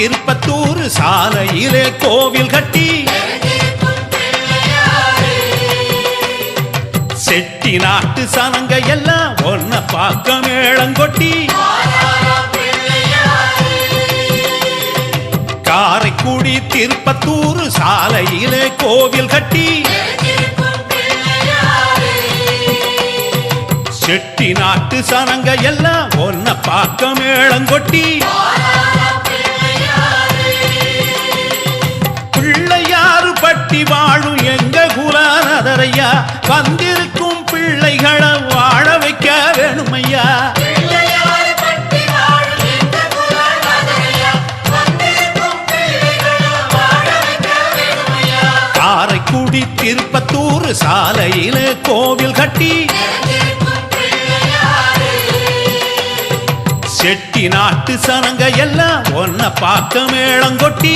திருப்பத்தூர் சாலையிலே கோவில் கட்டி செட்டி நாட்டு சனங்க எல்லாம் ஒன்ன பார்க்க மேளங்கொட்டி காரைக்குடி திருப்பத்தூர் சாலையிலே கோவில் கட்டி செட்டி நாட்டு சனங்க எல்லாம் ஒன்ன பார்க்க மேளங்கொட்டி பிள்ளையாறு பட்டி வாழும் எங்க குலநாதரையா வந்திருக்கும் பிள்ளைகளை வாழ வைக்க வேணுமையா காரைக்குடி திருப்பத்தூர் சாலையில கோவில் கட்டி செட்டி நாட்டு சனங்க எல்லாம் ஒன்ன பார்க்க மேளங்கொட்டி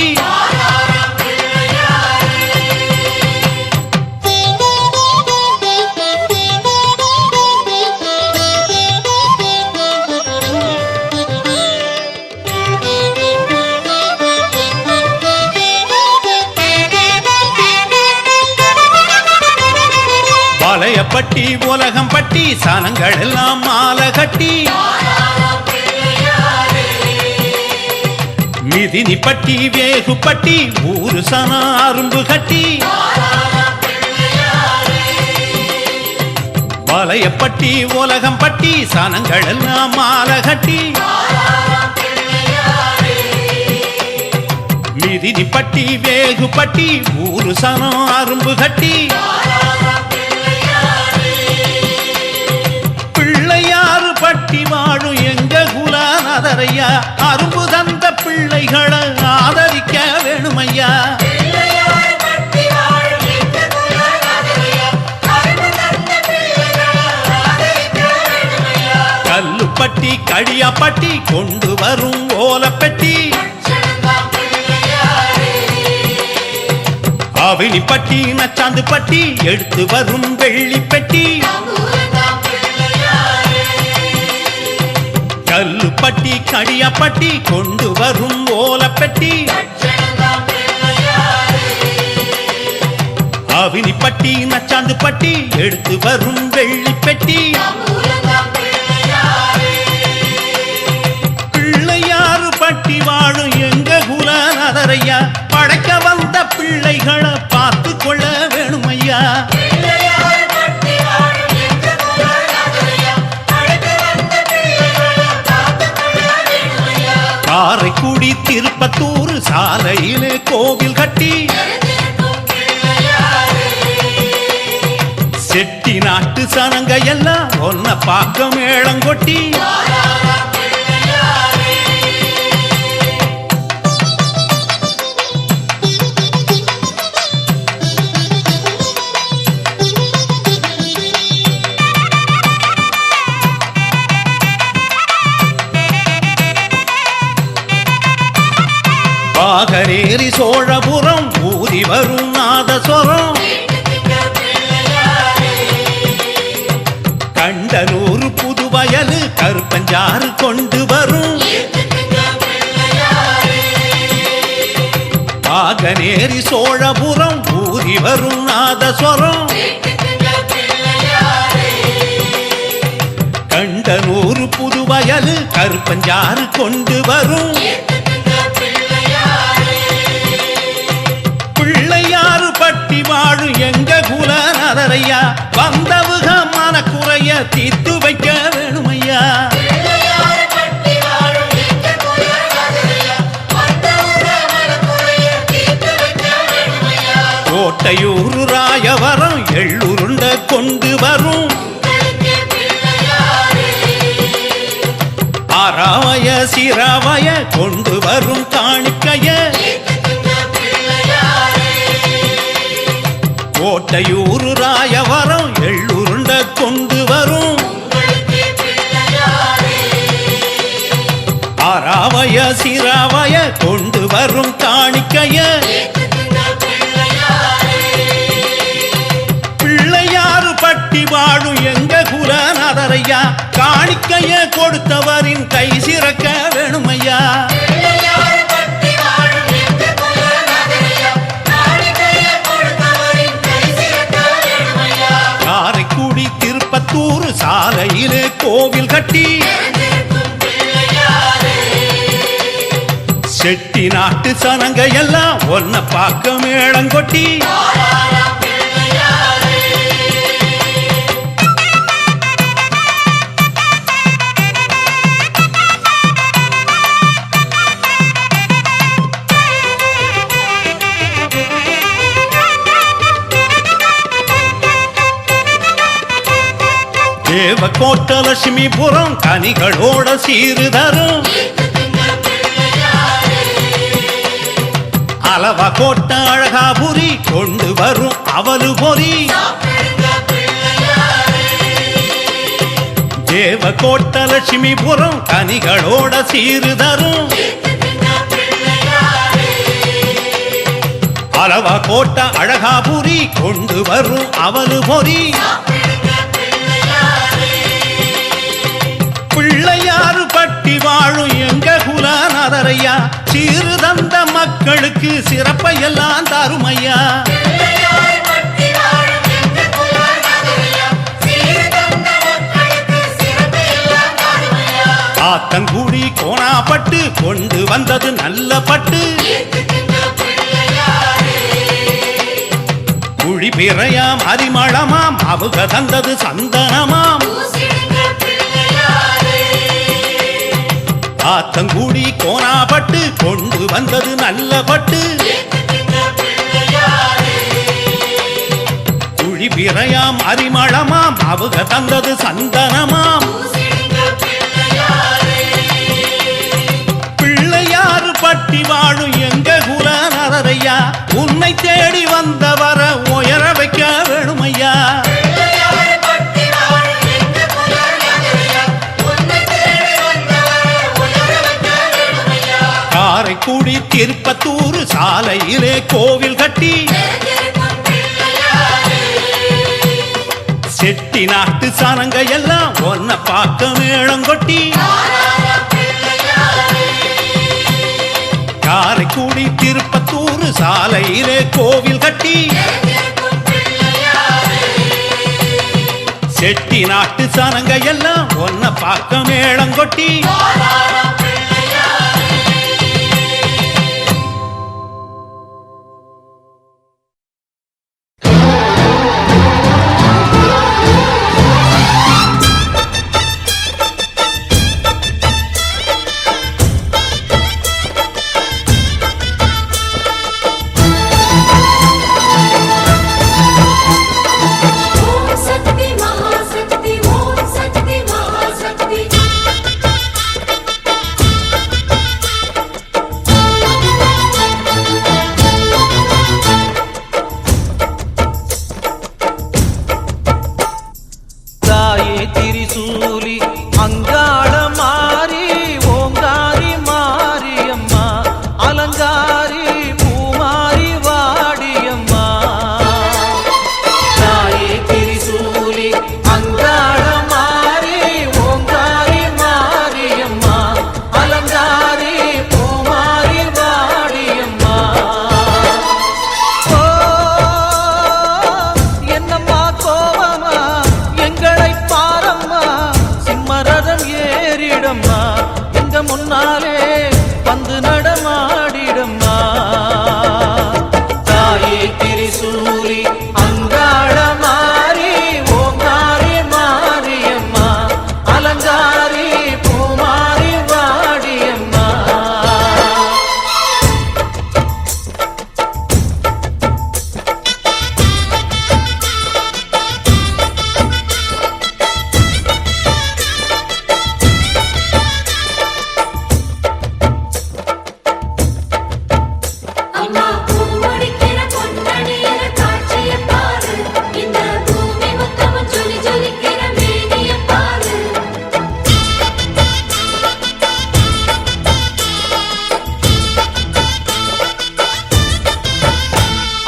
வளையப்பட்டி உலகம் பட்டி சனங்கள் எல்லாம் மாலை கட்டி மிதினி பட்டி வேகு பட்டி ஊரு சன அரும்பு கட்டி வளையப்பட்டி உலகம் பட்டி சனங்கள் எல்லாம் மாலை கட்டி மிதினி பட்டி வேகு பட்டி ஊரு சன அரும்பு கட்டி பிள்ளையாறு பட்டி வாழும் எங்க குலநாதரையா அரும்பு தந்த பிள்ளைகளை ஆதரிக்க வேணுமையா கல்லுப்பட்டி கடியாப்பட்டி கொண்டு வரும் ஓலப்பெட்டி அவினிப்பட்டி நச்சாந்து பட்டி எடுத்து வரும் வெள்ளி பெட்டி கல்லுப்பட்டி கடியாப்பட்டி கொண்டு வரும் ஓலப்பெட்டி அவினிப்பட்டி நச்சாந்து பட்டி எடுத்து வரும் வெள்ளி பெட்டி பிள்ளையாறு பட்டி வாழும் எங்க குலநாதரையா படைக்க வந்த பிள்ளைகளை பார்த்து கொள்ள வேணுமையா காரைக்குடி திருப்பத்தூர் சாலையிலே கோவில் கட்டி செட்டி நாட்டு சனங்க எல்லாம் ஒன்ன பார்க்க மேளங்கொட்டி பாகரேரி சோழபுரம் ஊதி வரும் நாதஸ்வரம் கண்டனூர் புதுவயலு கருப்பஞ்சாறு கொண்டு வரும் பாகரேரி சோழபுரம் ஊதி வரும் நாதஸ்வரம் கண்டனூர் புதுவயலு கருப்பஞ்சாறு கொண்டு வரும் பிள்ளையாறு பட்டி வாழும் எங்க குலநாதரையா வந்தவுக மனக்குறைய தீர்த்து வைக்க வேணுமையா கோட்டையூர் ராயவரம் எள்ளுருண்ட கொண்டு வரும் ஆராவய சிராவய கொண்டு வரும் காணிக்கைய கோட்டையூர் ராயவரம் எள்ளுருண்ட கொண்டு வரும் ஆராவய சிராவய கொண்டு வரும் காணிக்கைய பிள்ளையாறு பட்டி வாழும் எங்க குலநாதரையா காணிக்கைய கொடுத்தவரின் கை சிறக்க வேணுமையா கோவில் கட்டி செட்டி நாட்டு சனங்க எல்லாம் ஒன்ன பார்க்க மேளங்கொட்டி தேவக்கோட்ட லட்சுமிபுரம் கனிகளோட சீருதரும் அளவா கோட்ட அழகாபுரி கொண்டு வரும் அவலு பொறி தேவக்கோட்ட லட்சுமிபுரம் கனிகளோட சீருதரும் அளவா கோட்ட அழகாபுரி கொண்டு வரும் அவலு பொறி பிள்ளையாறு பட்டி வாழும் எங்க குலநாதரையா சீரு தந்த மக்களுக்கு சிறப்பையெல்லாம் தருமையா ஆத்தங்குடி கோணாப்பட்டு கொண்டு வந்தது நல்ல பட்டு குழி பிறையாம் அரிமளமாம் அவங்க தந்தது சந்தனமாம் ஆத்தங்குடி கோணாப்பட்டு கொண்டு வந்தது நல்ல பட்டு குழி பிறையாம் அரிமளமாம் அவங்க தந்தது சந்தனமாம் பிள்ளையாறு பட்டி வாழும் எங்க குலநாதரையா உன்னை தேடி வந்தவர உயர வைக்க வேணுமையா காரைக்குடி திருப்பத்தூர் சாலையிலே கோவில் கட்டி செட்டி நாட்டு சனங்க எல்லாம் ஒன்ன பார்க்க மேளங்கொட்டி காரைக்குடி திருப்பத்தூர் சாலையிலே கோவில் கட்டி செட்டி நாட்டு சனங்க எல்லாம் ஒன்ன பார்க்க மேளங்கொட்டி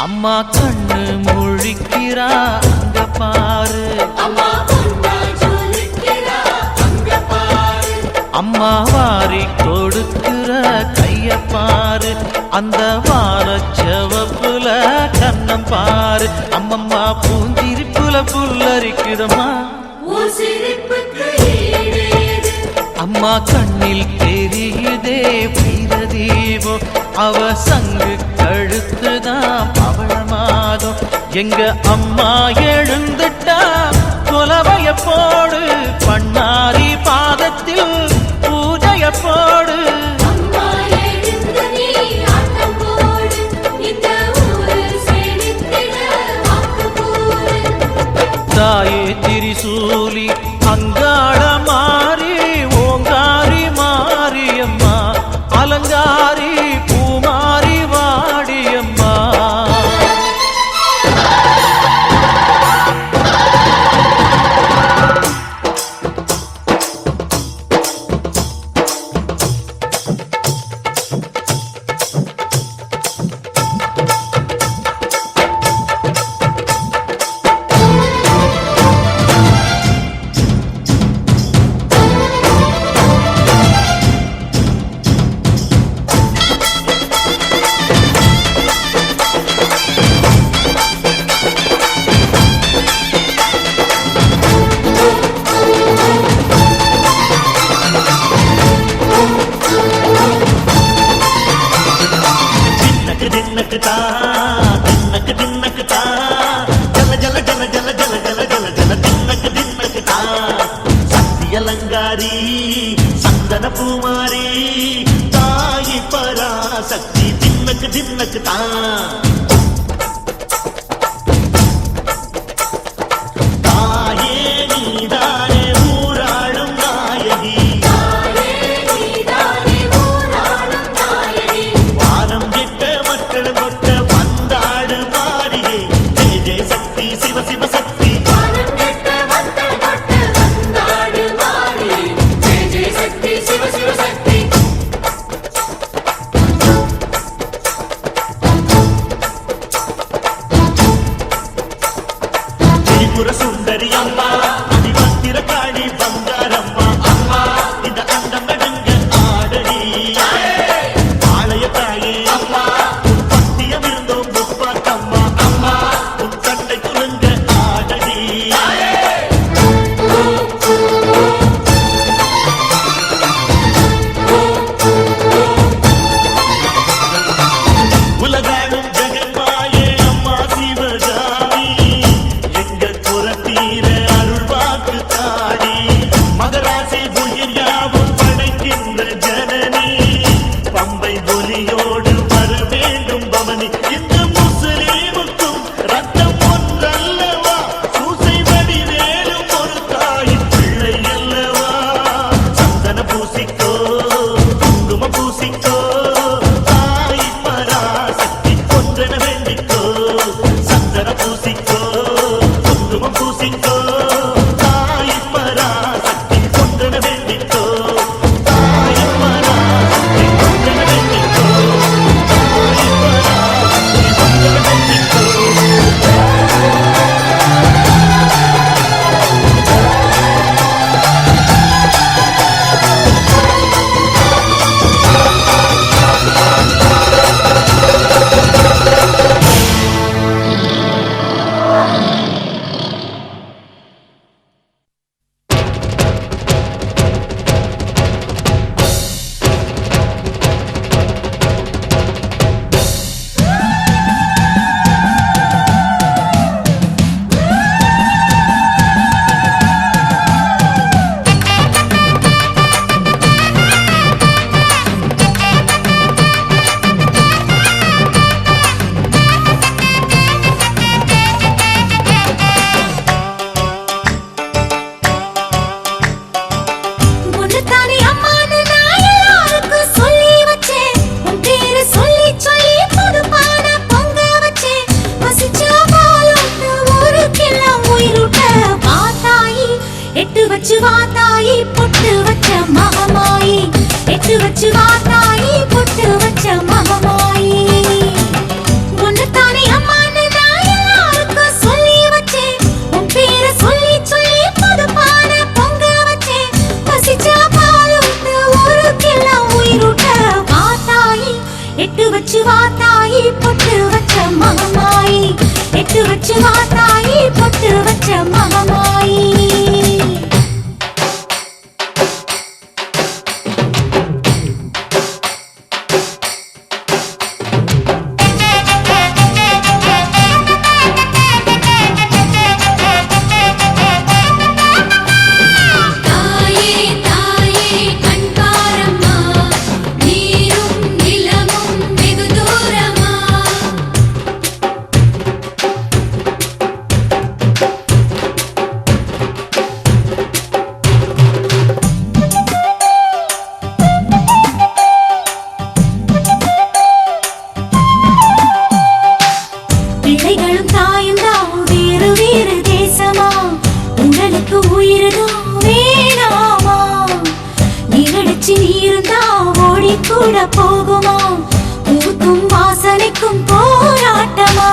அம்மா கண்ணு முழிக்கிறா அங்க பாரு, அம்மா வாரி கொடுக்கிற கைய பாரு, அந்த வாரச்சவப்புல கண்ணம் பாரு, அம்மம்மா பூஞ்சிரிப்புல புல்லரிக்குதம்மா. சிரிப்புக்கு அம்மா கண்ணில் தெரியுதே வீரதீபம் அவ சங்கு கழுத்துதான் பவளமாதம் எங்க அம்மா எழுந்துட்டா கொலவைய போடு பண்ணாரி பாதத்தில் பூஜைய போடு தாயே திரிசூலி அங்காள மாறி ஓங்காரி மாரியம்மா அலங்காரி பூமாரி வாடியம்மா அலங்காரி சந்தன பூமாரி தாயி பராசக்தி தின்னக்கு தின்னக்கு தான் தாயே நீதானே ஊராளும் நாயகி வானம் கெட்ட மக்கள் கொட்ட வந்தாடு மாறியே ஜெய ஜெய சக்தி சிவ சிவ சக்தி சுந்தரி அம்மா அதிபத்திர காடி பங்காரம்மா அம்மா இந்த அண்டம் நடுங்க ஆடடி ஆலய தாயே அம்மா உன் பத்தியம் இருந்தோம் முப்பாத்தம்மா அம்மா உன் கண்டை குலுங்க ஆடடி உலகாடும் ஜெகன்மாயே அம்மா சிவகாமி அருள்வாக்கு தாடி மகராசி உயிர் யாவும் படைக்கின்ற ஜனனி பம்பை ஒலியோடு வர வேண்டும் பவனி இந்த முஸ்லீமுக்கும் ரத்தம் ஒன்றல்லவா சூசை வடிவேலும் ஒரு தாயின் பிள்ளை அல்லவா சந்தன பூசிக்கோ குங்குமம் பூசிக்கோ தாய் பராசக்தி ஒன்றென வேண்டிக்கோ சந்தன பூசிக்கோ குங்குமம் பூசிக்கோ தாய் பராசக்தி ஒன்றென வேண்டிக்கோ தாய் பராசக்தி ஒன்றென வேண்டிக்கோ தாய் பராசக்தி ஒன்றென வேண்டிக்கோ தாயந்தான் வேறு வேறு தேசமா உங்களுக்கு உயிர்தான் வேணாமா நீரடிச்சு நீருந்தா ஓடி கூட போகுமா பூக்கும் வாசனைக்கும் போராட்டமா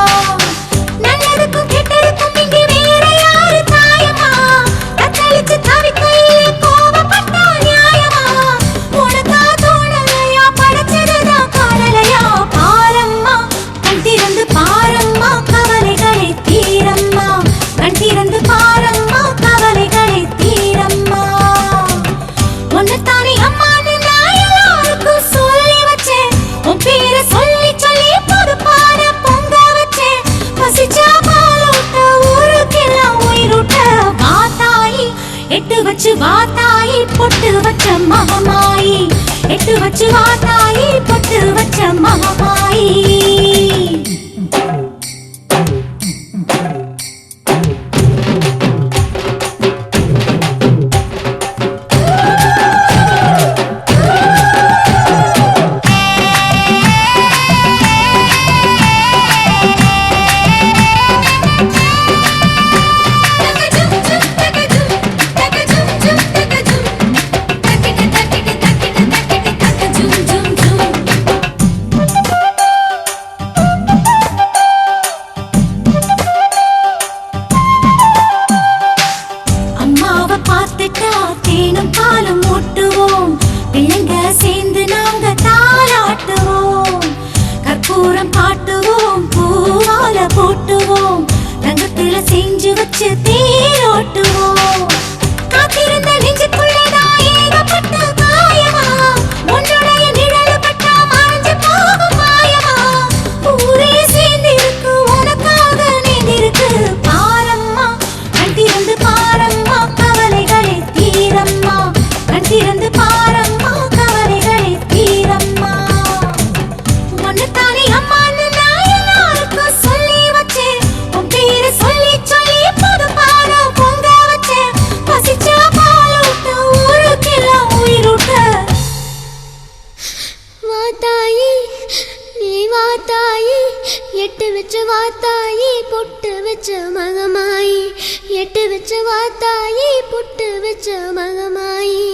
நல்லதுக்கும் கெட்டதுக்கும் இங்கே வேற யாரு தாயமா தத்தளிச்சு தவிக்கையிலே கோபப்பட்டா நியாயமா உனக்கா தோணலையா படைச்சதுதான் காணலையா பாரம்மா கண் திறந்து பாரம்மா கவலைகளை தீரம்மா கண் திறந்து பாரம்மா கவலைகளை தீரம்மா உன்னைத்தானே அம்மான்னு நான் எல்லாருக்கும் சொல்லி வச்சேன் உன் பேரை சொல்லி சொல்லி பொறுப்பான பொங்க வச்சேன் பசிச்சா பாலூட்ட ஊருக்கெல்லாம் உயிரூட்ட வாத்தாயி எட்டு வச்சு வாத்தாயி பொட்டு வச்ச மகமாயி எட்டு வச்சு வாத்தாயி பொட்டு வச்ச மகமாயி தேனும் பாலும் ஊட்டுவோம் பிள்ளைங்க சேர்ந்து நாங்க தாளாட்டுவோம் கற்பூரம் காட்டுவோம் பூவால போட்டுவோம் தங்கத்துல செஞ்சு வச்சு தேரோட்டுவோம் காத்திருந்த நெஞ்சுக்குள்ளேதான் ஏகப்பட்ட காயமா உன்னுடைய நிழல் பட்டா மறைஞ்சு போகும் மாயமா ஊரே சேர்ந்து இருக்கு உனக்காக நீந்திருக்கு பாரம்மா கண் திறந்து பாரம்மா கவலைகளை தீரம்மா கண் திறந்து பாரம்மா கவலைகளை தீரம்மா உன்னைத்தானே அம்மான்னு நான் எல்லாருக்கும் சொல்லி வச்சேன் உன் பேரை சொல்லி சொல்லி பொதுப்பான பொங்க வச்சேன் பசிச்சா பாலூட்ட ஊருக்கெல்லாம் உயிரூட்ட வாத்தாயி நீ வாத்தாயி எட்டு வச்ச வாத்தாயி பொட்டு வச்ச மகமாயி எட்டு வச்ச வாத்தாயி பொட்டு வச்ச மகமாயி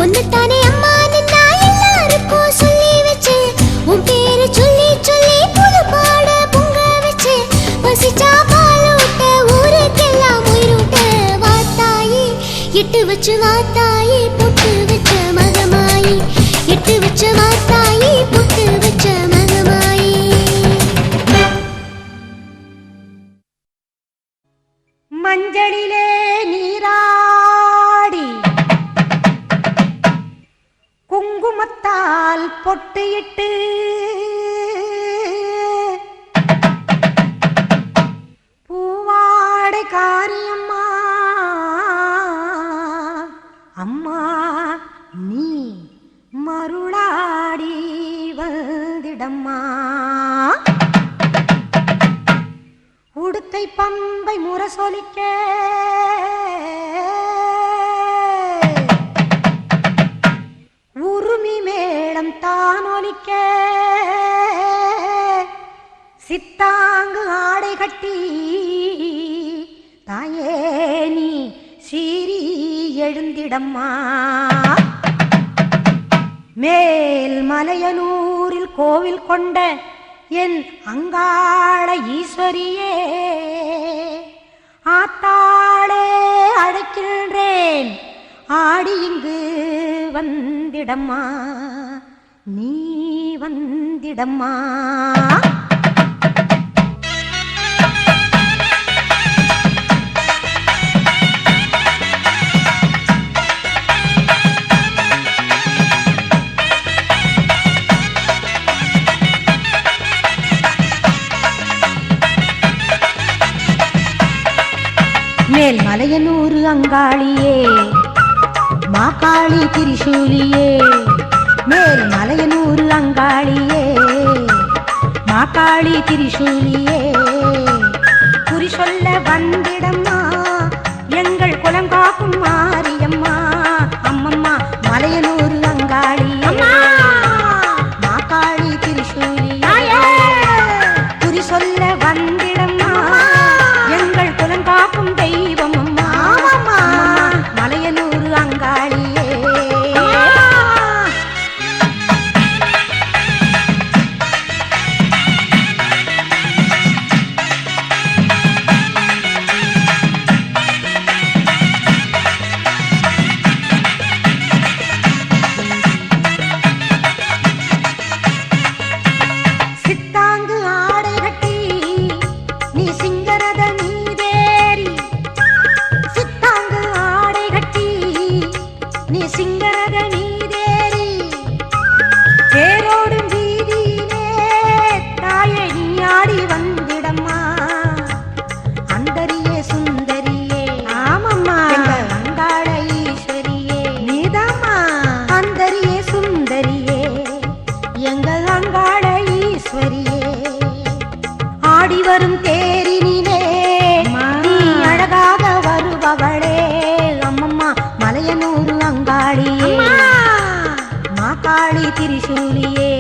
ஒன்னுத்தானே அம்மான்னு நான் எல்லாருக்கும் சொல்லி வச்சேன் உன் பேரு சொல்லி சொல்லி புது பாட பொங்க வச்சேன் பசிச்சா பாலூட்ட ஊருக்கெல்லாம் உயிரூட்ட வாத்தாயி எட்டு வச்சு வாத்தாயி பொட்டு வச்ச மகமாயி எட்டு வச்ச வாத்தாயி பொட்டு வச்ச மகமாயி மஞ்சளிலே நீராடி குங்குமத்தால் பொட்டியிட்டு பூவாடை காரியம்மா அம்மா நீ மருளாடி வந்திடம்மா உடுக்கை பம்பை முரசொலிக்க உருமி மேளம் தானொலிக்க சித்தாங்கு ஆடை கட்டி தாயே நீ சீறி எழுந்திடம்மா மேல் மலையனூரில் கோவில் கொண்ட என் அங்காள ஈஸ்வரியே ஆத்தாளே அழைக்கின்றேன் ஆடி இங்கு வந்திடம்மா நீ வந்திடம்மா மேல் மலையனூர் அங்காளியே மாகாளி திரிசூலியே மேல் மலையனூர் அங்காளியே மாகாளி திரிசூலியே குறி சொல்ல வந்திடம்மா எங்கள் குலம் காக்கும் மாரியம்மா அம்மம்மா மலையனூர் அங்காளியே மாகாளி திரிசூலியே குறி சொல்ல வந்திட தேரினிலே நீ அழகாக வருபவளே அம்மம்மா மலையனூர் அங்காளியே மாகாளி திரிசூலியே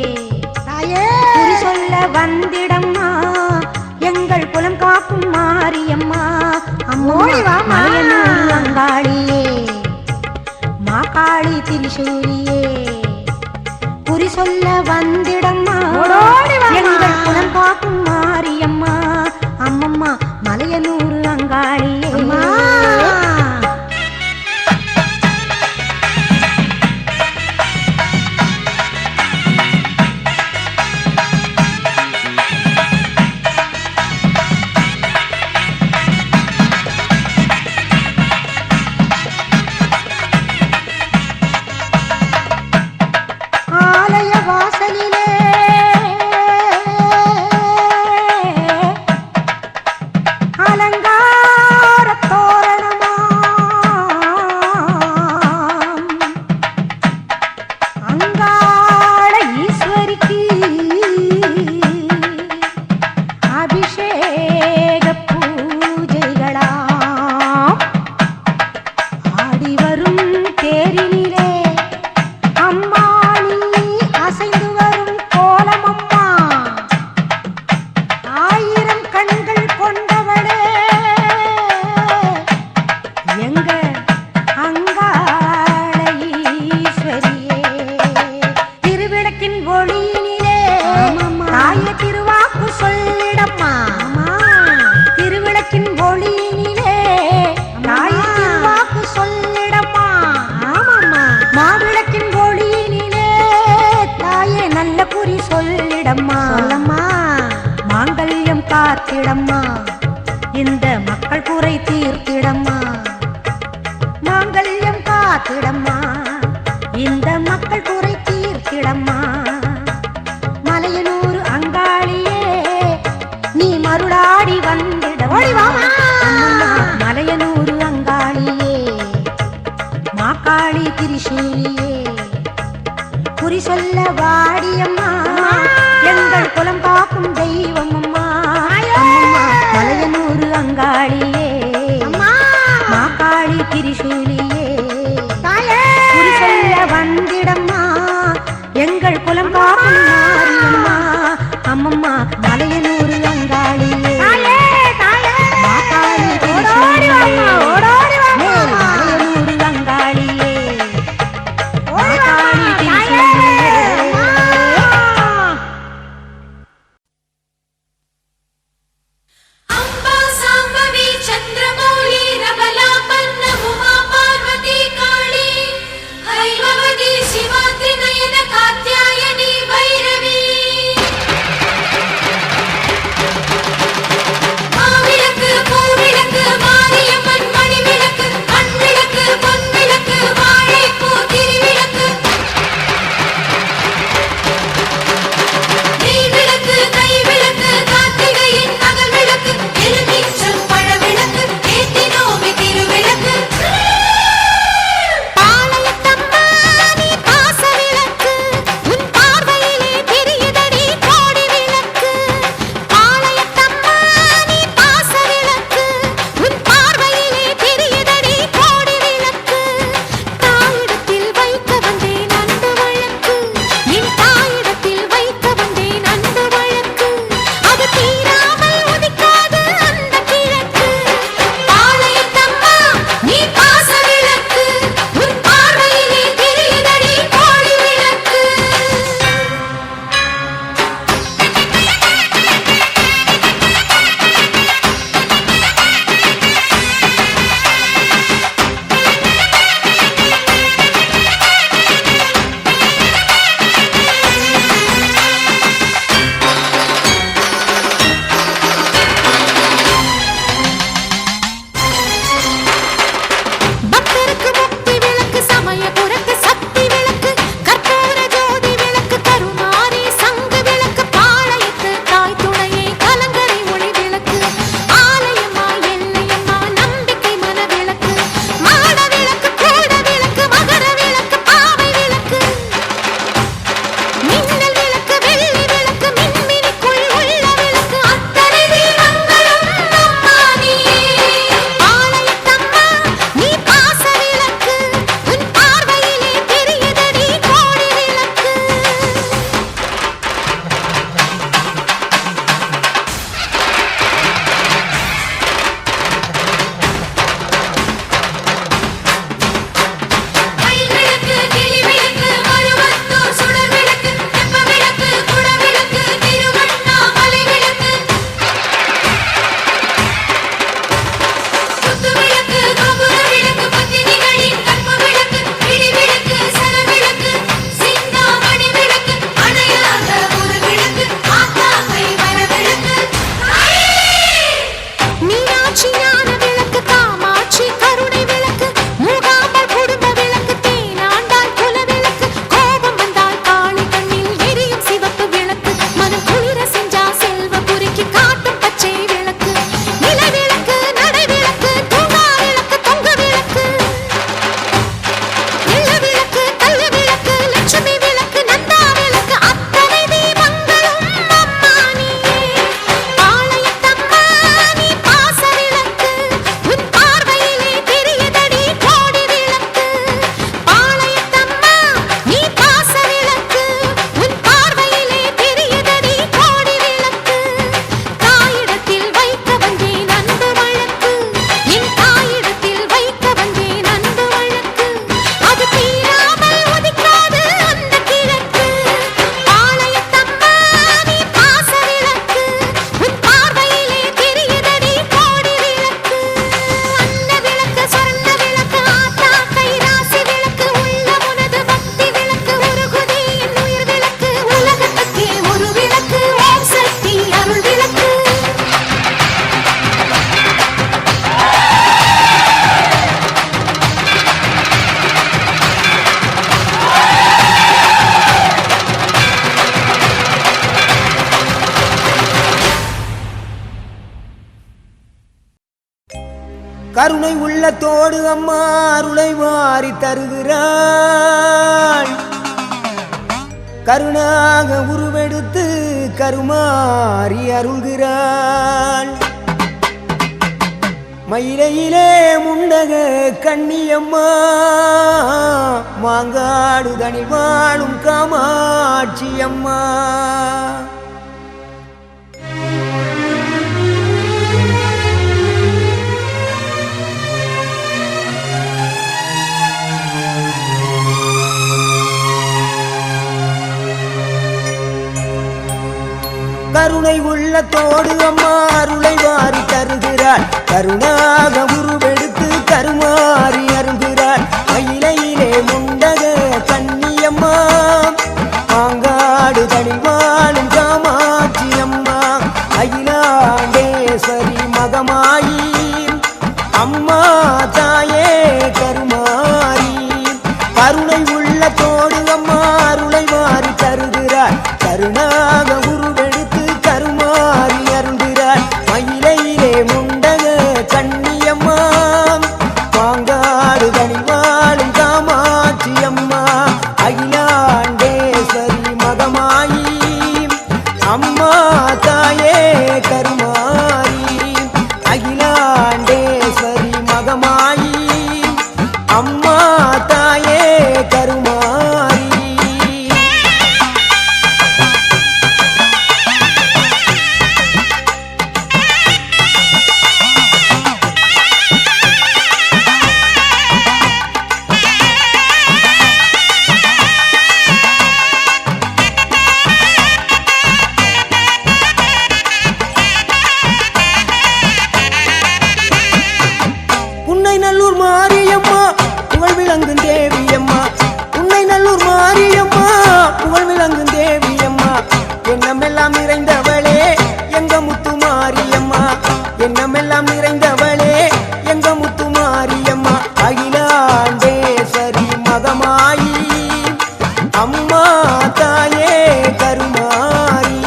குறி சொல்ல வந்திடம்மா எங்கள் குலம் காக்கும் மாரியம்மா அம்மா மலையனூர் அங்காளியே மாகாளி திரிசூலியே குறி சொல்ல வந்திடம்மா எங்கள் குலம் காக்கும் மாரியம்மா அம்மம்மா மலையனூர் அங்காளியே ஆலய வாசலிலே அலங்கார தோரணமாம் அங்காள ஈஸ்வரிக்கு அபிஷேக பூஜைகளாம் ஆடி வரும் தேரினிலே அம்மா நீ அசைந்து வரும் கோலமம்மா ஆயிரம் கண்கள் கொண்டவளே எங்க அங்காள ஈஸ்வரியே திருவிளக்கின் ஒளியினிலே தாய திருவாக்கு சொல்லிடம்மா திருவிளக்கின் ஒளியினிலே தாய திருவாக்கு சொல்லிடம்மா மாவிளக்கின் ஒளியினிலே தாயே நல்ல குறி சொல்லிடம்மா மாங்கல்யம் காத்திடம்மா இந்த மக்கள் குறை தீர்த்திடம்மா மாங்கல்யம் காத்திடம்மா இந்த மக்கள் குறை தீர்த்திடம்மா மலையனூர் அங்காளியே நீ மருளாடி வந்திடம்மா மலையனூர் அங்காளியே மாகாளி திரிசூலியே குறி சொல்ல வாடியம்மா எங்கள் குலம் காக்கும் தெய்வம் அம்மா அம்மம்மா மலையனூர் அங்காளியே மாகாளி திரிசூலியே குறி சொல்ல வந்திடம்மா எங்கள் குலம் காக்கும் மாரியம்மா அம்மம்மா மலையனூர் அங்காளியே கருணை உள்ளத்தோடு அம்மா அருளை வாரி தருகிறாள். கருணாக உருவெடுத்து கருமாறி அருள்கிறாள். மயிலையிலே முண்டக கண்ணியம்மா மாங்காடு தனி வாழும் காமாட்சி அம்மா. கருணை உள்ளத்தோடு அம்மா அருளை வாரி தருகிறாள். கருணாக உருவெடுத்து கருமாறி அருள்கிறாள். மயிலையிலே முண்டக கண்ணியம்மா மாங்காடு தனி வாழும் காமாட்சி அம்மா. அகிலாண்டேஸ்வரி மகமாயி அம்மா தாயே கருமாரி. கருணை உள்ளத்தோடு அம்மா அருளை வாரி தருகிறாள். கருணாக உருவெடுத்து கருமாறி அருள்கிறாள். மயிலையிலே முண்டக கண்ணியம்மா மாங்காடு தனி வாழும் காமாட்சி அம்மா. அகிலாண்டேஸ்வரி மகமாயி அம்மா தாயே கருமாரி. அகிலாண்டேஸ்வரி மகமாயி அம்மா தாயே கருமாரி. புன்னைநல்லூர் மாரியம்மா புகழ் விளங்கும் தேவியம்மா. புன்னைநல்லூர் மாரியம்மா புகழ் விளங்கும் தேவியம்மா. எண்ணமெல்லாம் நிறைந்தவளே எங்க முத்து மாரியம்மா. எண்ணமெல்லாம் நிறைந்தவளே எங்க முத்து மாரியம்மா. அகிலாண்டேஸ்வரி மகமாயி அம்மா தாயே கருமாரி.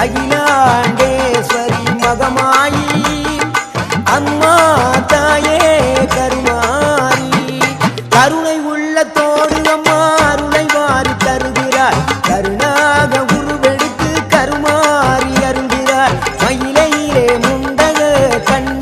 அகிலாண்டேஸ்வரி மகமாயி அம்மா தாயே கருமாரி. கருணை உள்ளத்தோடு அம்மா அருளை வாரி தருகிறாள். கருணாக உருவெடுத்து கருமாறி அருள்கிறாள். மயிலையிலே முண்டக கண்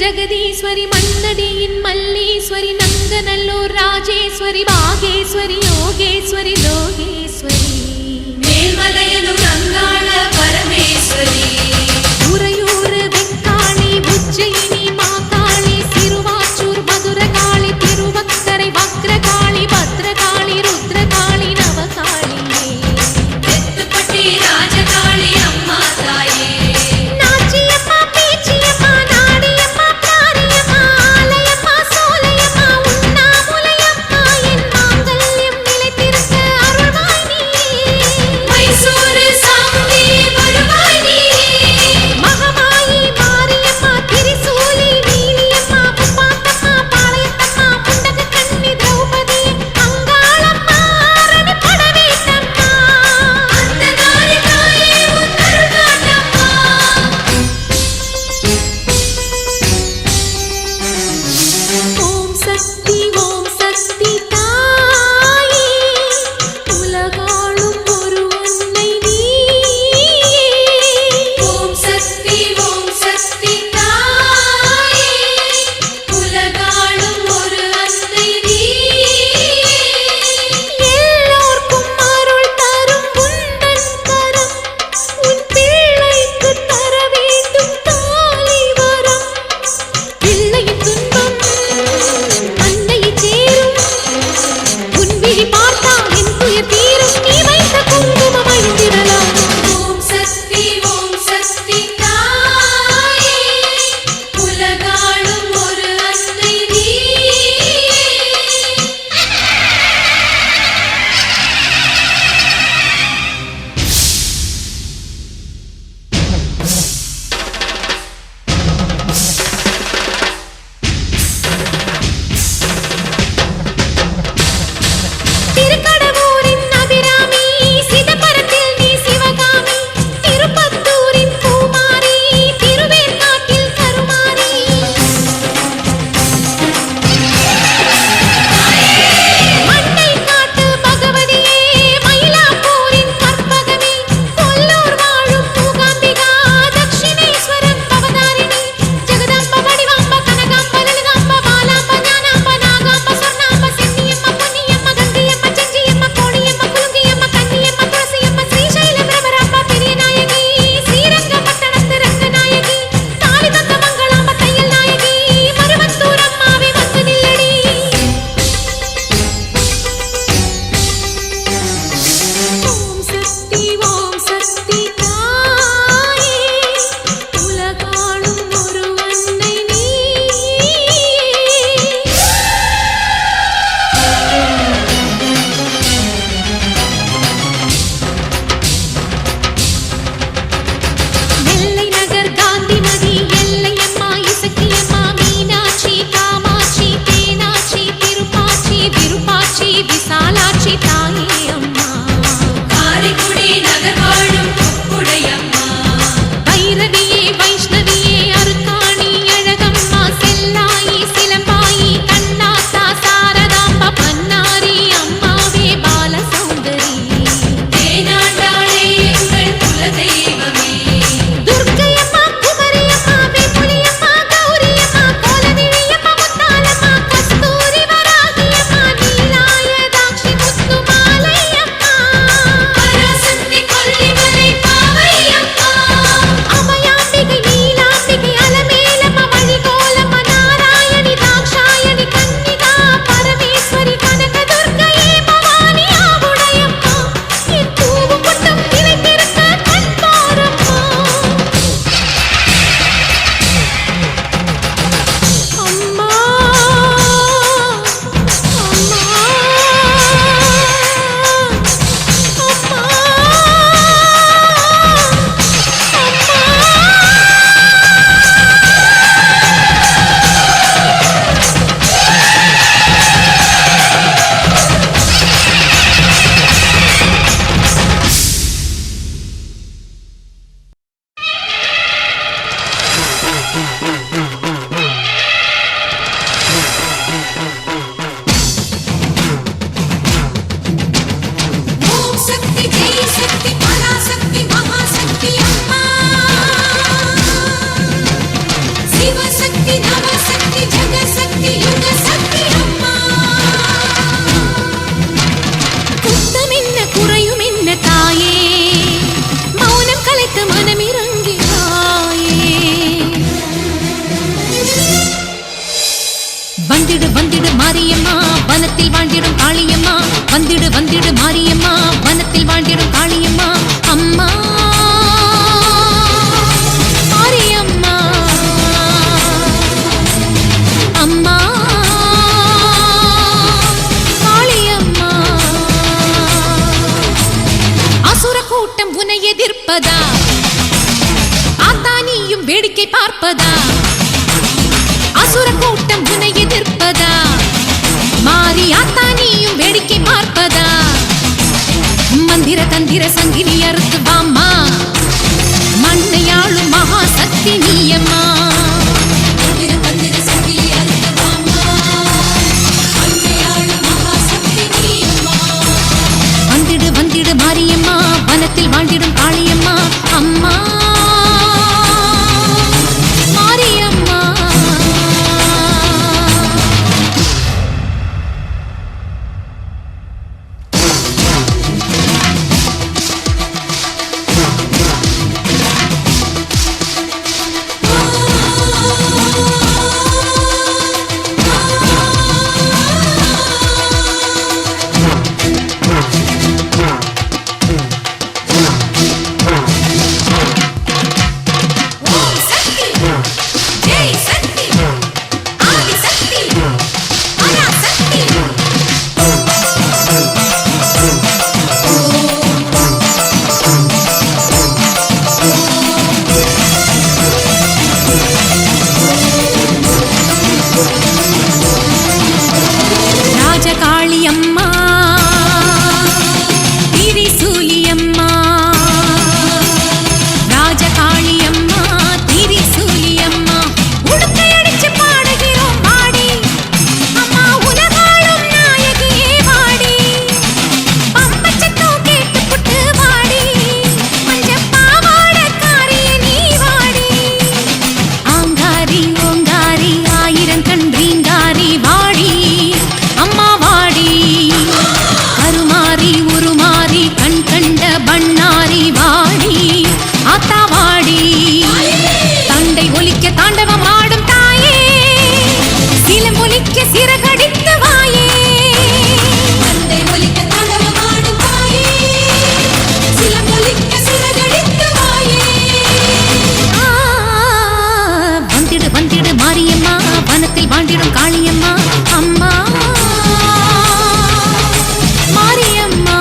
ஜெகதீஸ்வரி மண்ணடியின் மல்லீஸ்வரி நங்கநல்லூர் ராஜேஸ்வரி பாகேஸ்வரி யோகேஸ்வரி லோகேஸ்வரி மேல்மலையனூர் அங்காள பரமேஸ்வரி உறையூர் வெக்காளி உஜ்ஜயினி மாகாளி சிறுவாச்சூர் மதுரகாளி திருவக்கரை வக்ரகாளி பத்ரகாளி ருத்ரகாளி நவகாளியே தெத்துப்பட்டி ராஜகாளி அம்மா தாயே நாச்சியம்மா பேச்சியம்மா நாடியம்மா காரியம்மா ஆலயம்மா சோலையம்மா உண்ணாமுலையம்மா என் மாங்கல்யம் நிலைத்திருக்க அருள்வாய் நீயே மைசூர் சாமுண்டி வருவாய் நீயே மகமாயி மாரியம்மா திரிசூலி நீலியம்மா முப்பாத்தம்மா பாளையத்தம்மா முண்டக கண்ணி திரௌபதி அங்காளம்மா அரணி படவேட்டம்மா அந்த நாரி தாயே உன்னருள் காட்டம்மா ஓம் சக்தி தாயே உலகாளும் ஒரு அன்னை நீயே ஓம் சக்தி தாயே உலகாளும் ஒரு அன்னை நீயே எல்லோர்க்கும் அருள் தரும் உந்தன் கரம் உன் பிள்ளைக்கு தர வேண்டும் தாலி வரம் பிள்ளையின் துன்பம் அன்னையை சேரும் வந்திடு வந்திடு மாரியம்மா வனத்தில் வாழ்ந்திடும் காளியம்மா வந்திடு வந்திடு மாரியம்மா வனத்தில் வாழ்ந்திடும் காளியம்மா அம்மா மாரியம்மா அம்மா காளியம்மா அசுர கூட்டம் உன்னை எதிர்ப்பதா ஆத்தானியும் வேடிக்கை பார்ப்பதா அசுர கூட்டம் உன்னை எதிர்ப்பதா மாறி ஆத்தானியும் வேடிக்கை பார்ப்பதா மந்திர தந்திர சங்கிலி அறுத்து வாம்மா மண்ணையாளும் மகா சக்தி நீயம்மா மந்திர தந்திர சங்கிலி அறுத்து வாம்மா மண்ணையாளும் மகா சக்தி நீயம்மா வந்திடு வந்திடு மாரியம்மா வனத்தில் வாழ்ந்திடும் காளியம்மா அம்மா மாரியம்மா வனத்தில் வாழ்ந்திடும் காளியம்மா அம்மா மாரியம்மா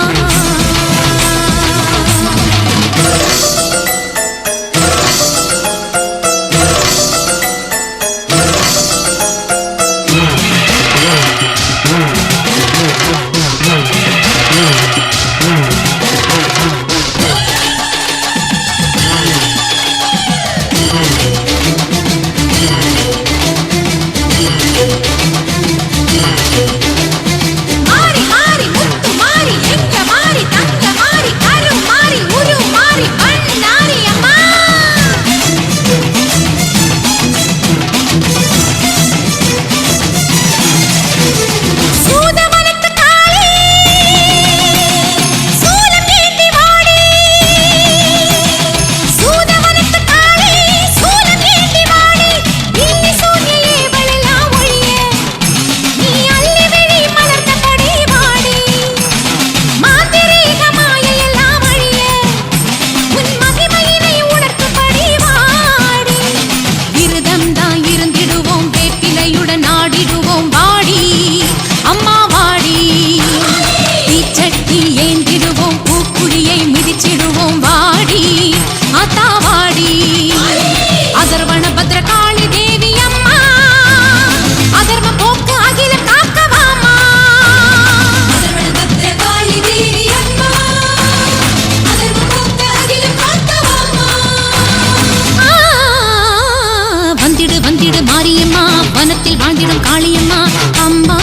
வனத்தில் வாழ்ந்திடும் காளியம்மா அம்மா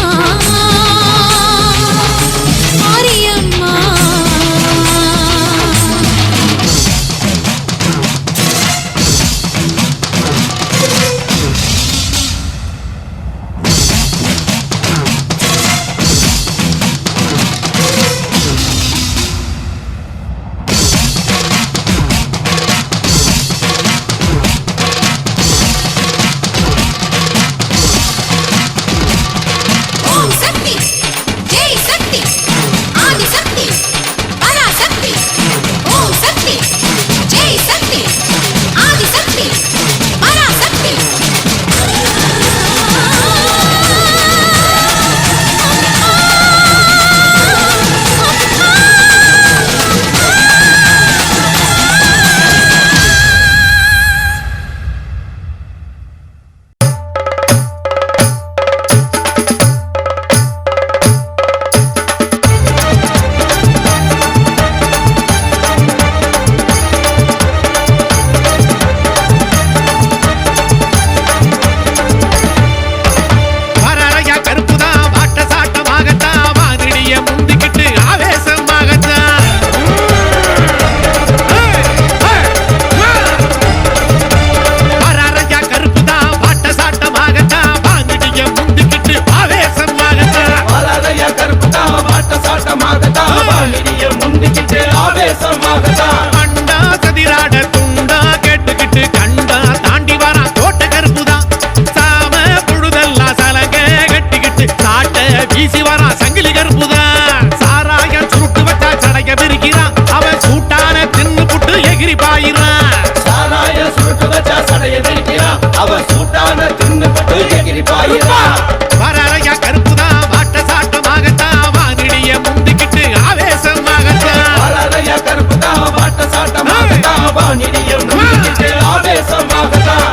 மாரியம்மா சாட்டமாகத்தான் வானிடியும் முந்திக்கிட்டு ஆவேசமாகத்தான்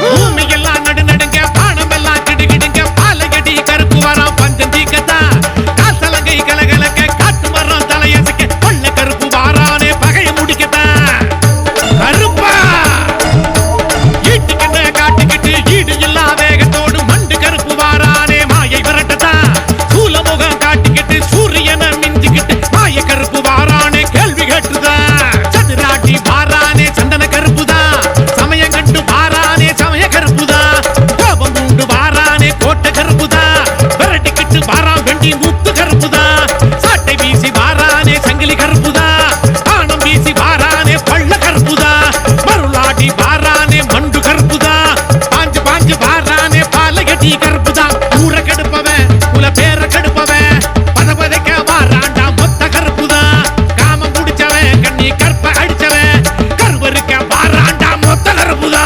பூமியெல்லாம் நடுநடுங்க பானமெல்லாம் கிடுகிடுங்க பாலகடி கருப்பு வரம் பஞ்சம் தீக்கத்தா காசலங்கை கலகலக்க காட்டு மரம் தலையசைக்க கொள்ள கருப்பு வாரானே பகைய முடிக்கத்தா கருப்பா ஈட்டுக்கிட்ட காட்டுக்கிட்டு ஈடு இல்லா வேகத்தோடு மண்டு கருப்பு வாரானே மாயை விரட்டத்தா சூலமுகம் காட்டிக்கிட்டு சூரியனை மிஞ்சிக்கிட்டு மாய கருப்பு வாரானே கேள்வி கேட்டுதா சதுராட்டி வாரானே சந்தன கருப்புதா சமயம் கண்டு வாரானே சமய கருப்புதா கோபம் உண்டு வாரானே கோட்டை கருப்புதா விரட்டிக்கிட்டு வாரான் வெண்டி முத்து கருப்புதா சாட்டை வீசி வாரானே சங்கிலி கருப்புதா ஆணம் வீசி வாரானே பள்ள கருப்புதா மருளாடி வாரானே மண்டு கருப்புதா பாஞ்சு பாஞ்சு வாரானே பாலகட்டி கருப்புதா ஊரை கெடுப்பவன் குல பேரை கெடுப்பவன் பதபதைக்க வாராண்டா மொத்த கருப்புதா காமம் குடிச்சவன் கண்ணி கற்ப அடிச்சவன் கருவருக்க வாராண்டா மொத்த கருப்புதா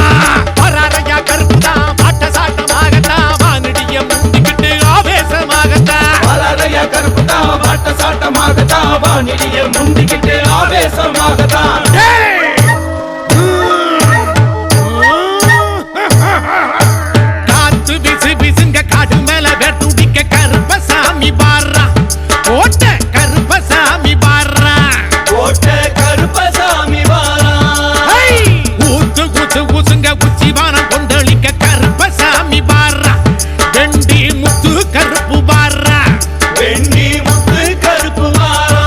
வராரையா கருப்புதா பாட்ட சாட்டமாகத்தா வானடிய முந்திக்கிட்டு ஆவேசமாகத்தா வளரைய கருப்புதான் வாட்ட சாட்டமாகத்தான் வானிடிய முந்திக்கிட்டு ஆவேசமாகத்தான் காத்து பிசு பிசுங்க காடு மேல வேட்டுடிக்க கருப்பசாமி பாடுறா ஓட்ட கருப்பசாமி பாடுறா கோட்டை கருப்பசாமி வாரா ஊத்து குத்து குசுங்க உச்சிவானம் கொந்தளிக்க கருப்பசாமி பாடுறா வெண்டி முத்து கருப்பு பாடுறா வெண்ணி முத்து கருப்பு வாரா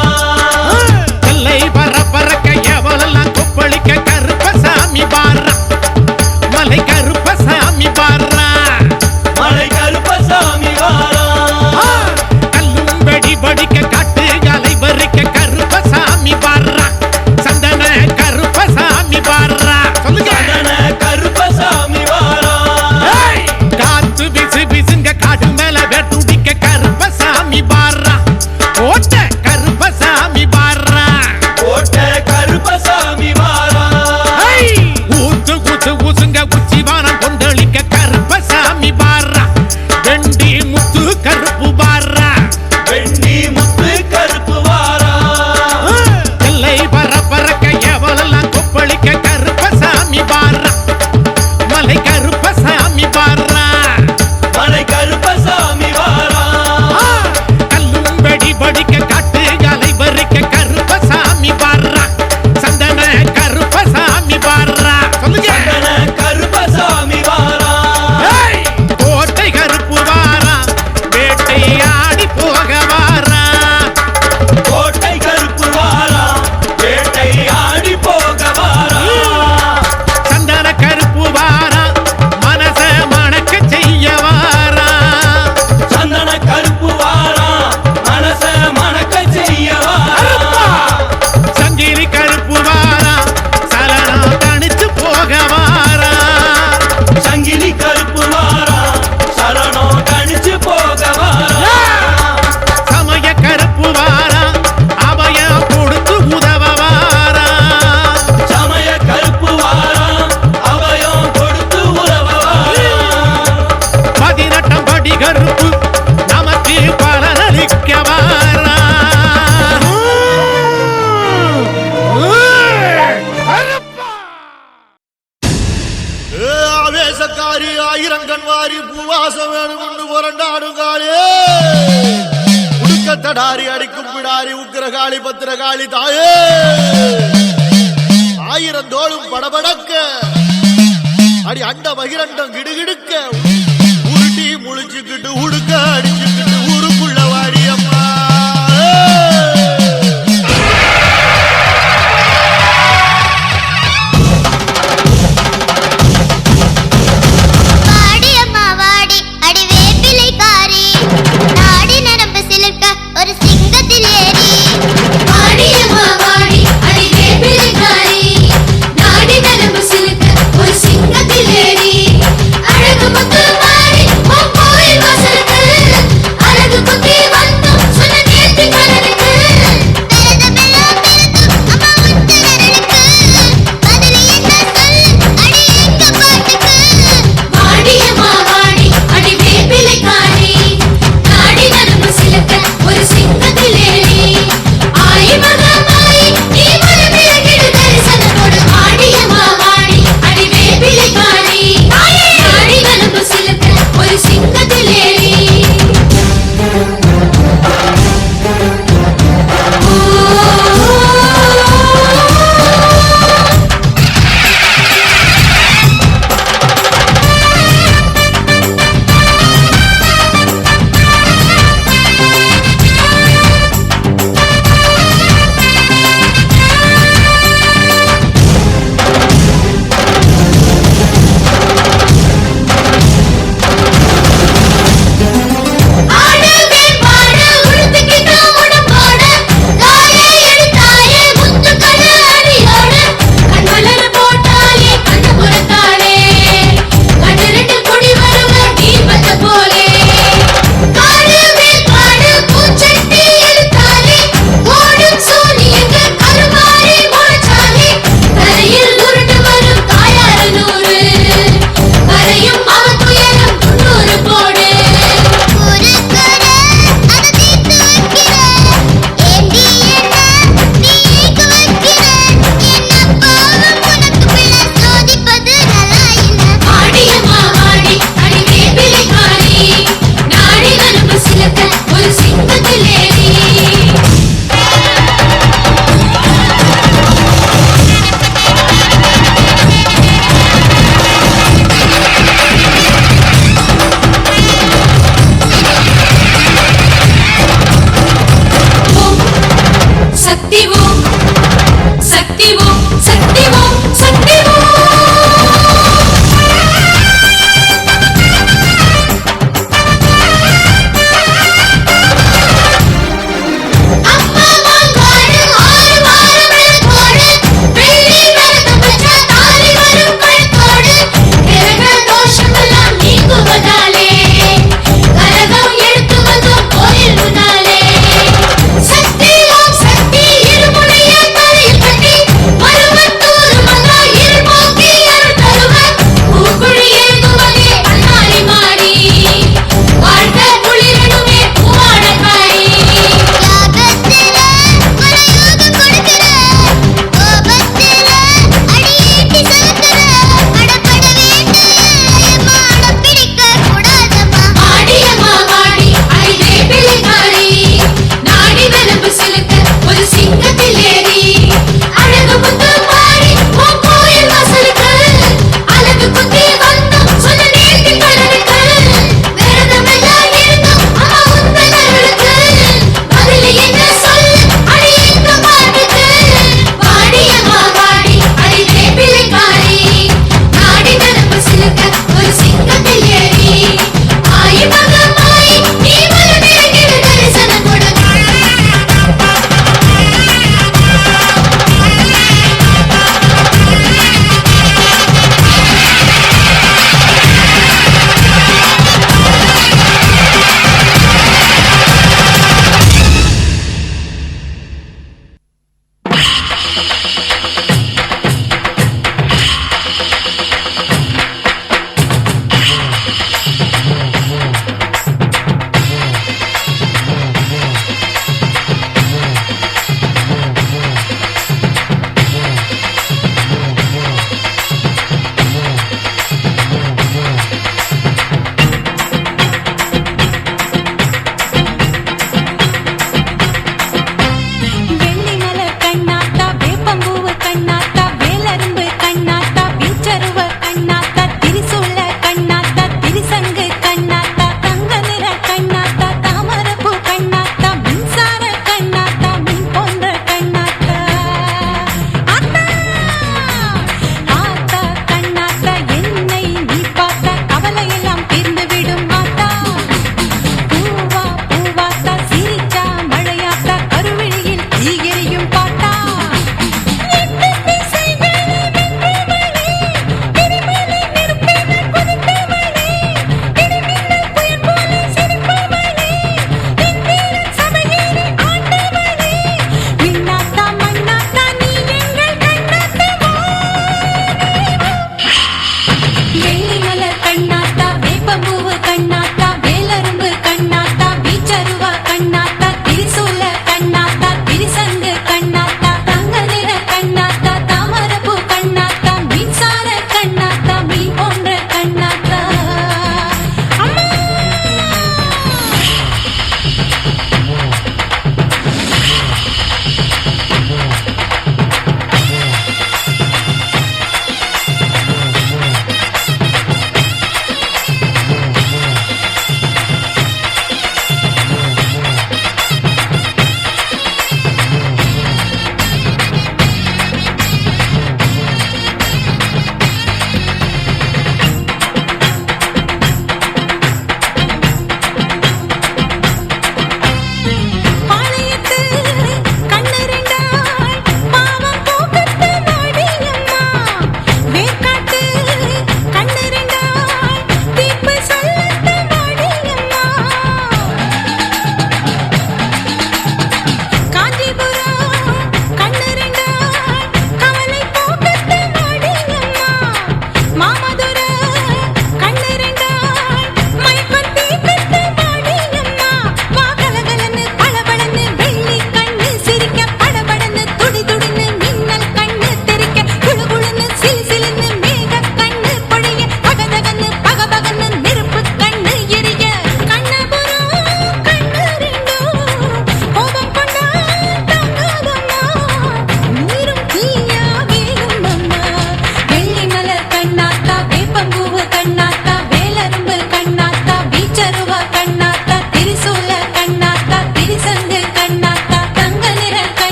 எல்லை பரப்பறக்க எவளெல்லாம் கொப்பளிக்க கருப்பசாமி பாடுறா மலை கருப்பசாமி பாடுறா மலை கருப்பசாமி வாரா கல்லும் வெடி படிக்க காட்டு அலை வரிக்க கருப்பசாமி பாடுறா சந்தன கருப்பசாமி பாடுறா சொல்லுங்க சந்தன கருப்பசாமி வாரா ஏய்! காத்து பிசு பிசுங்க காடு மேல வேட்டுடிக்க கருப்பசாமி பாடுறா ஓட்ட கருப்பசாமி பாடுறா கோட்டை கருப்பசாமி வாரா ஊத்து குத்து ஊசுங்க உச்சிவானம் கொந்தளிக்க கருப்பசாமி பாடுறா வெண்டி முத்து கருப்பு பாடுறா வெண்ணி முத்து கருப்பு வாரா எல்லை பரப்பறக்க எவளெல்லாம் கொப்பளிக்க கருப்பசாமி பாடுறா மலை கருப்பசாமி பாடுறா மலை கருப்பசாமி வாரா கல்லும் வெடி படிக்க காட்டு அலை வரிக்க கருப்பசாமி பாடுறா சந்தன கருப்பசாமி பாடுறா சொல்லுங்க சந்தன கருப்பசாமி வாரா ஏய்! கோட்டை கருப்பு வாரா வேட்டையாடி போக வாரா கோட்டை கருப்பு வாரா வேட்டை ஆடி போக வாரா சந்தன கருப்பு வாரா மனச மணக்க செய்ய வாரா சந்தன கருப்பு வாரா மனச மணக்க செய்ய வாரா சங்கிலி கருப்பு வாரா சலனம் தனிச்சு போக வாரா சங்கிலி கருப்பு வாரா சரணம் கணிச்சு போக வாரா சமய கருப்பு வாரா அபயம் கொடுத்து உதவ வாரா சமய கருப்பு வாரா அபயம் கொடுத்து உறவ வாரா 18 படி கருப்பு நமக்கு பலனளிக்க வாரா ஆவேசக்காரி ஆயிரங்கண் வாரி பூவாசம் வேணும் கொண்டு புரண்டாடும் காளே உடுக்கத்தடாரி அடிக்கும் பிடாரி உக்கிரகாளி பத்திரகாளி தாயே ஆயிரம் தோளும் படபடக்க அடி அண்ட மகிரண்டம் கிடுகிடுக்க உருட்டி முழிச்சுக்கிட்டு உடுக்க அடிச்சுக்கிட்டு ஊருக்குள்ள வாடியம்மா வாடியம்மா வாடி அடி வேப்பிலைக்காரி நாடி நரம்பு சிலிர்க்க ஒரு சிங்கத்தில் ஏறி வாடியம்மா வாடி அடி வேப்பிலைக்காரி நாடி நரம்பு சிலிர்க்க ஒரு சிங்கத்தில் ஏறி அழகு முத்து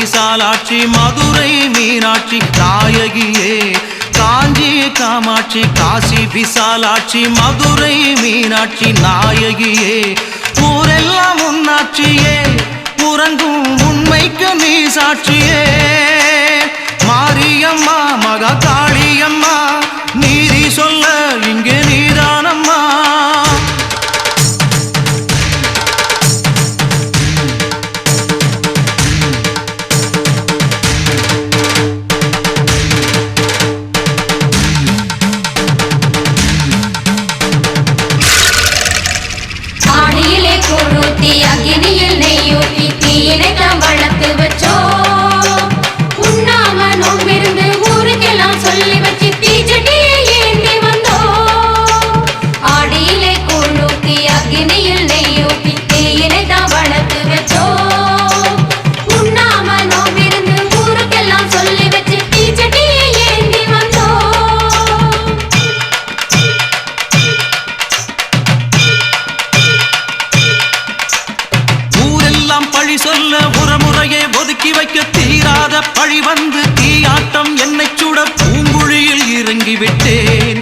விசாலாட்சி மதுரை மீனாட்சி நாயகியே காஞ்சி காமாட்சி காசி விசாலாட்சி மதுரை மீனாட்சி நாயகியே ஊரெல்லாம் உன்னாட்சியே உறங்கும் உண்மைக்கு நீ சாட்சியே மாரியம்மா மகா காளியம்மா நீதி சொல்ல இங்கே நீதானம்மா அக்னியில் நெய்யூட்டி தீயினை தான் வளர்த்து வச்சோம் உண்ணாம நோம்பிருந்து ஊருக்கெல்லாம் சொல்லி வச்சு தீச்சட்டியை ஏந்தி வந்தோம் ஆடியிலே கூழூத்தி அக்னியில் நெய்யூட்டி தீயினை தான் வளர்த்து வச்சோம் உண்ணாம நோம்பிருந்து ஊருக்கெல்லாம் சொல்லி வச்சு தீச்சட்டியை ஏந்தி வந்தோம் பழி சொல்ல உறமுறையே ஒதுக்கி வைக்க தீராத பழி வந்து தீயாட்டம் என்னை சுட பூங்குழியில் இறங்கி விட்டேன்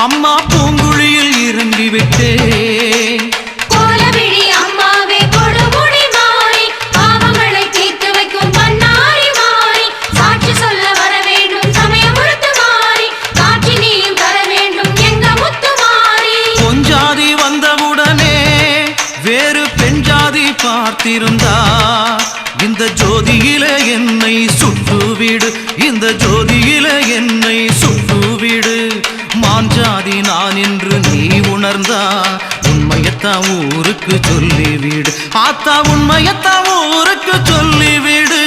அம்மா பூங்குழியில் இறங்கி விட்டேன் கோலவிழி அம்மாவே கொடுமுடி மாறி பாவங்களை தீர்த்து வைக்கும் பண்ணாரி மாறி சாட்சி சொல்ல வர வேண்டும் சமயபுரத்து மாறி காட்சி நீயும் தர வேண்டும் எங்க முத்து மாறி பொஞ்சாதி வந்தவுடனே வேறு பெண் ஜாதி பார்த்திருந்தா இந்த ஜோதியில என்னை சுட்டுவிடு இந்த ஜோதியில என்னை சுட்டுவிடு மாஞ்சாதி நான் என்று நீ உணர்ந்தா உண்மையத்தான் ஊருக்கு சொல்லிவிடு ஆத்தா உண்மையத்தான் ஊருக்கு சொல்லிவிடு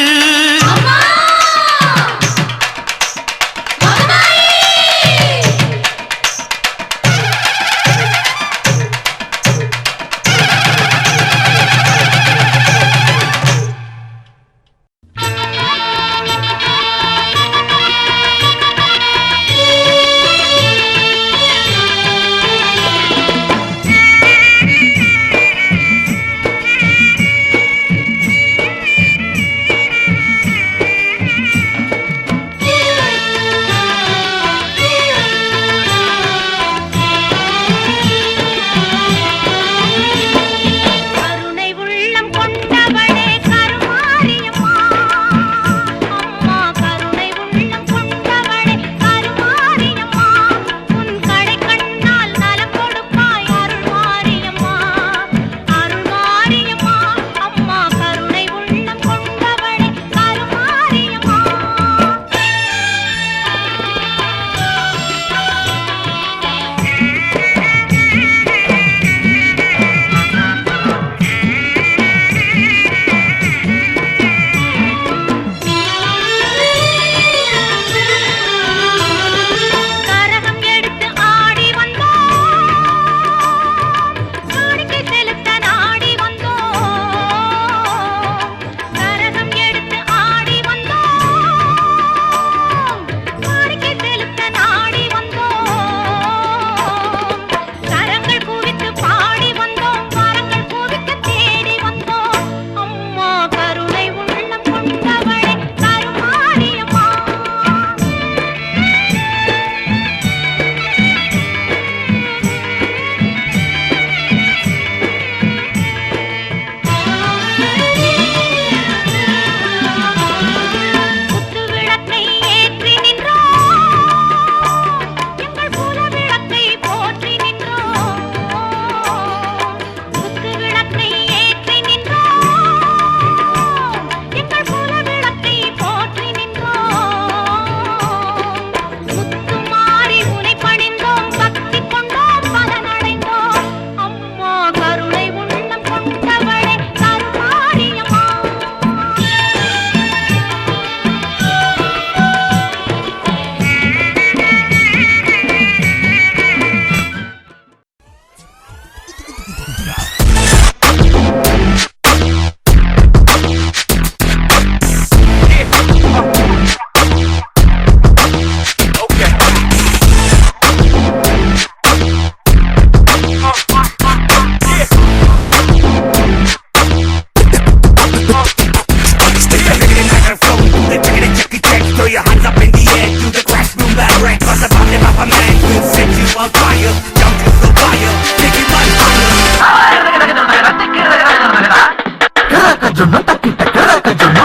ஜக்க ஜும்